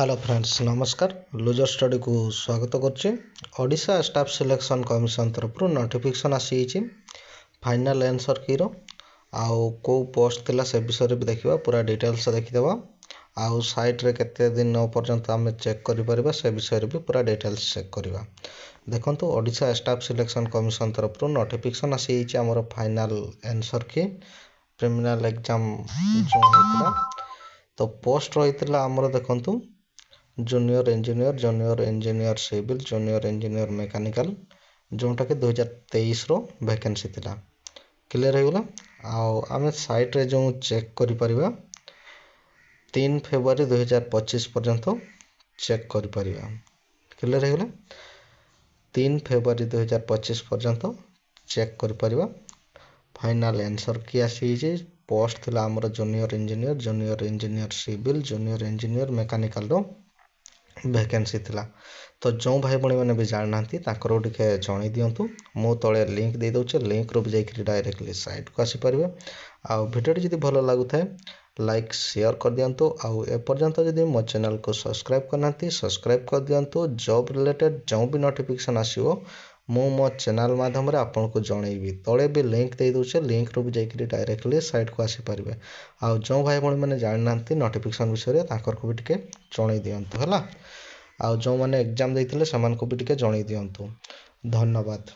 Hello friends नमस्कार loser study को स्वागत करुच्चे। ओडिशा स्टाफ सिलेक्शन कमिशन तरफ नोटिफिकेशन आसी फाइनल आंसर की आउ को पोस्ट थिला से विषय भी देखा पूरा डिटेल्स देखीदेवा आउ साइट रे केते दिन पर्यंत आम चेक कर से विषय भी पूरा डिटेल्स चेक करवा। देखो ओडिशा स्टाफ सिलेक्शन कमिशन तरफ नोटिफिकेशन आसी आमर final answer key preliminary exam जो होता तो पोस्ट रही आमर देखु junior engineer civil junior engineer mechanical जोटा कि 2023 रो वैकेंसी थिला। क्लियर होगला। आम साइट रे जो चेक कर 3 फेब्रुआरी 2025 पर्यंत चेक कर। क्लियर होगला। 3 फेब्रुआरी 2025 पर्यंत चेक कर। फाइनल आंसर की आसी पोस्ट थिला आमर junior engineer civil junior engineer mechanical रो वैकेंसी थिला। तो जो भाई भाई मैंने भी जानना टे जन दिंतु मो तले लिंक दे दूचे लिंक रू जाकि डायरेक्टली साइट को आसीपर। भिडियोटी जब भल लगुता है लाइक शेयर कर दिंतु आउ एपर्यंत जब मो चैनल को सब्सक्राइब करना सब्सक्राइब कर दिंतु। जॉब रिलेटेड जो भी नोटिफिकेशन आसो मो चैनल माध्यम आपन को जनइबी तले भी लिंक दे दूचे लिंक रू जाकि डायरेक्टली साइट को आसीपर। आउ जो भाई भाई मैंने जानना नोटिफिकेशन विषय को भी टे जन दिंतु है। आउ जो मैंने एग्जाम देते भी टे जन दिंतु। धन्यवाद।